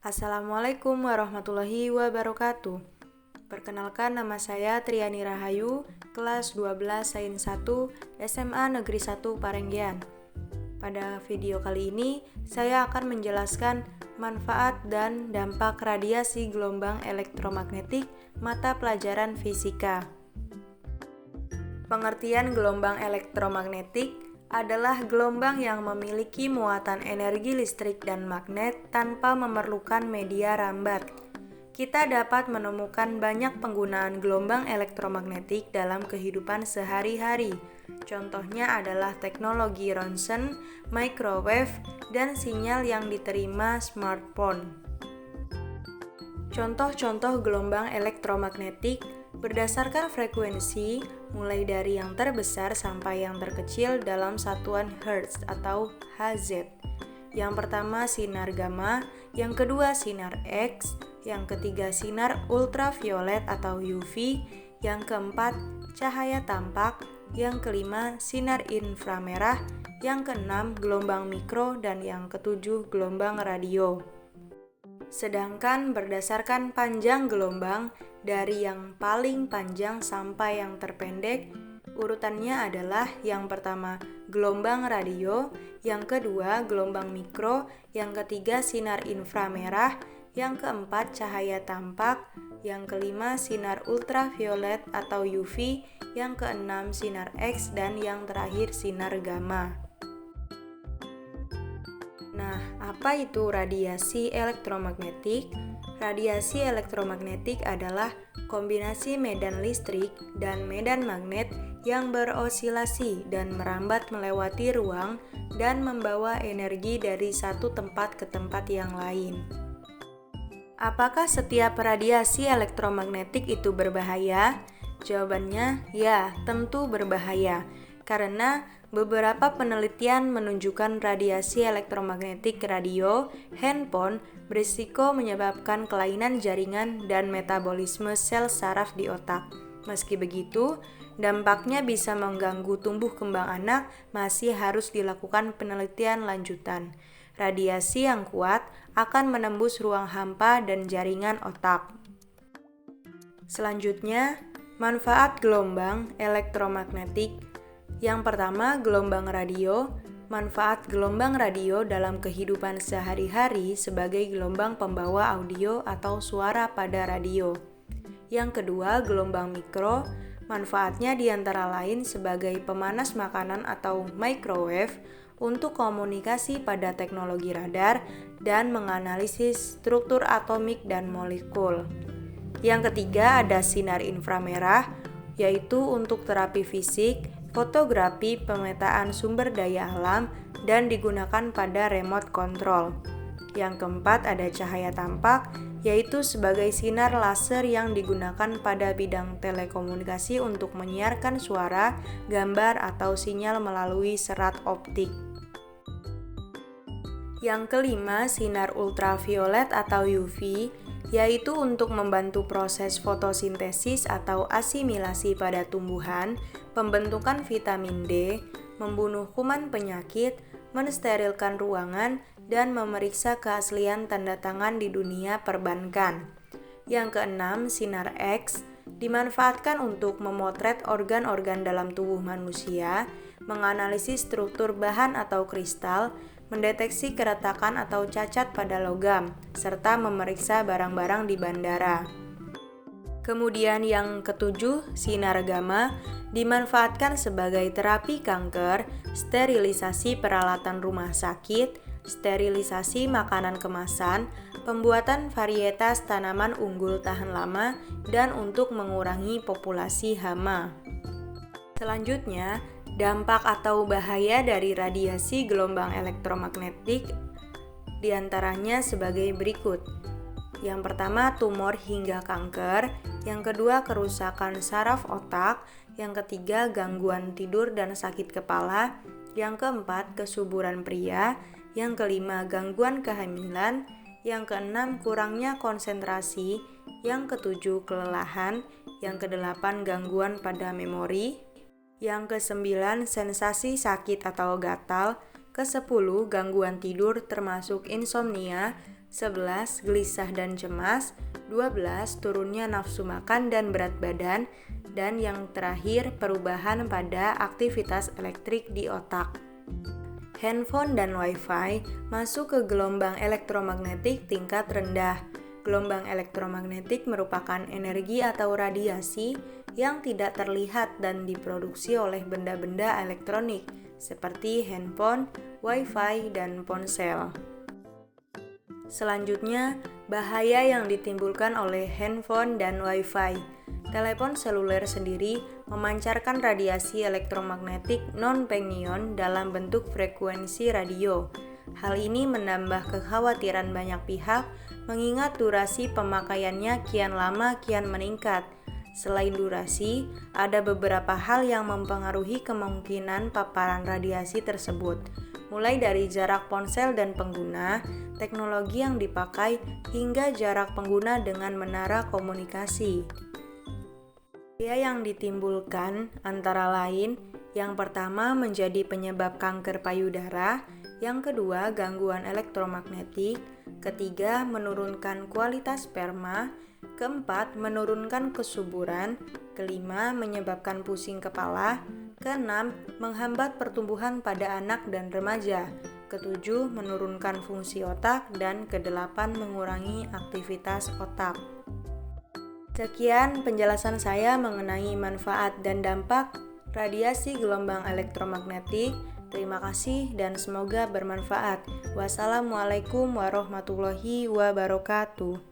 Assalamualaikum warahmatullahi wabarakatuh. Perkenalkan, nama saya Triani Rahayu, kelas 12 Sains 1 SMA Negeri 1 Parenggian. Pada video kali ini, saya akan menjelaskan manfaat dan dampak radiasi gelombang elektromagnetik mata pelajaran fisika. Pengertian gelombang elektromagnetik adalah gelombang yang memiliki muatan energi listrik dan magnet tanpa memerlukan media rambat. Kita dapat menemukan banyak penggunaan gelombang elektromagnetik dalam kehidupan sehari-hari. Contohnya adalah teknologi ronsen, microwave, dan sinyal yang diterima smartphone. Contoh-contoh gelombang elektromagnetik berdasarkan frekuensi, mulai dari yang terbesar sampai yang terkecil dalam satuan Hertz atau Hz. Yang pertama sinar gamma, yang kedua sinar X, yang ketiga sinar ultraviolet atau UV, yang keempat cahaya tampak, yang kelima sinar inframerah, yang keenam gelombang mikro, dan yang ketujuh gelombang radio. Sedangkan berdasarkan panjang gelombang, dari yang paling panjang sampai yang terpendek, urutannya adalah yang pertama gelombang radio, yang kedua gelombang mikro, yang ketiga sinar inframerah, yang keempat cahaya tampak, yang kelima sinar ultraviolet atau UV, yang keenam sinar X, dan yang terakhir sinar gamma. Nah, apa itu radiasi elektromagnetik? Radiasi elektromagnetik adalah kombinasi medan listrik dan medan magnet yang berosilasi dan merambat melewati ruang dan membawa energi dari satu tempat ke tempat yang lain. Apakah setiap radiasi elektromagnetik itu berbahaya? Jawabannya, ya, tentu berbahaya. Karena beberapa penelitian menunjukkan radiasi elektromagnetik radio, handphone, berisiko menyebabkan kelainan jaringan dan metabolisme sel saraf di otak. Meski begitu, dampaknya bisa mengganggu tumbuh kembang anak, masih harus dilakukan penelitian lanjutan. Radiasi yang kuat akan menembus ruang hampa dan jaringan otak. Selanjutnya, manfaat gelombang elektromagnetik. Yang pertama, gelombang radio. Manfaat gelombang radio dalam kehidupan sehari-hari sebagai gelombang pembawa audio atau suara pada radio. Yang kedua, gelombang mikro. Manfaatnya diantara lain sebagai pemanas makanan atau microwave untuk komunikasi pada teknologi radar dan menganalisis struktur atomik dan molekul. Yang ketiga, ada sinar inframerah, yaitu untuk terapi fisik, fotografi, pemetaan sumber daya alam, dan digunakan pada remote control. Yang keempat ada cahaya tampak, yaitu sebagai sinar laser yang digunakan pada bidang telekomunikasi untuk menyiarkan suara, gambar, atau sinyal melalui serat optik. Yang kelima, sinar ultraviolet atau UV, yaitu untuk membantu proses fotosintesis atau asimilasi pada tumbuhan, pembentukan vitamin D, membunuh kuman penyakit, mensterilkan ruangan, dan memeriksa keaslian tanda tangan di dunia perbankan. Yang keenam, sinar X, dimanfaatkan untuk memotret organ-organ dalam tubuh manusia, menganalisis struktur bahan atau kristal, mendeteksi keretakan atau cacat pada logam, serta memeriksa barang-barang di bandara. Kemudian yang ketujuh, sinar gamma, dimanfaatkan sebagai terapi kanker, sterilisasi peralatan rumah sakit, sterilisasi makanan kemasan, pembuatan varietas tanaman unggul tahan lama, dan untuk mengurangi populasi hama. Selanjutnya, dampak atau bahaya dari radiasi gelombang elektromagnetik diantaranya sebagai berikut. Yang pertama, tumor hingga kanker. Yang kedua, kerusakan saraf otak. Yang ketiga, gangguan tidur dan sakit kepala. Yang keempat, kesuburan pria. Yang kelima, gangguan kehamilan. Yang keenam, kurangnya konsentrasi. Yang ketujuh, kelelahan. Yang kedelapan, gangguan pada memori. Yang kesembilan, sensasi sakit atau gatal. Ke-10, gangguan tidur termasuk insomnia. 11. Gelisah dan cemas. 12. Turunnya nafsu makan dan berat badan. Dan yang terakhir, perubahan pada aktivitas elektrik di otak. Handphone dan Wi-Fi masuk ke gelombang elektromagnetik tingkat rendah. Gelombang elektromagnetik merupakan energi atau radiasi yang tidak terlihat dan diproduksi oleh benda-benda elektronik seperti handphone, Wi-Fi, dan ponsel. Selanjutnya, bahaya yang ditimbulkan oleh handphone dan Wi-Fi. Telepon seluler sendiri memancarkan radiasi elektromagnetik non-pengion dalam bentuk frekuensi radio. Hal ini menambah kekhawatiran banyak pihak mengingat durasi pemakaiannya kian lama kian meningkat. Selain durasi, ada beberapa hal yang mempengaruhi kemungkinan paparan radiasi tersebut, mulai dari jarak ponsel dan pengguna, teknologi yang dipakai, hingga jarak pengguna dengan menara komunikasi. Bahaya yang ditimbulkan antara lain, yang pertama menjadi penyebab kanker payudara, yang kedua gangguan elektromagnetik, ketiga menurunkan kualitas sperma, keempat menurunkan kesuburan, kelima menyebabkan pusing kepala, keenam menghambat pertumbuhan pada anak dan remaja, ketujuh menurunkan fungsi otak, dan kedelapan mengurangi aktivitas otak. Sekian penjelasan saya mengenai manfaat dan dampak radiasi gelombang elektromagnetik. Terima kasih dan semoga bermanfaat. Wassalamualaikum warahmatullahi wabarakatuh.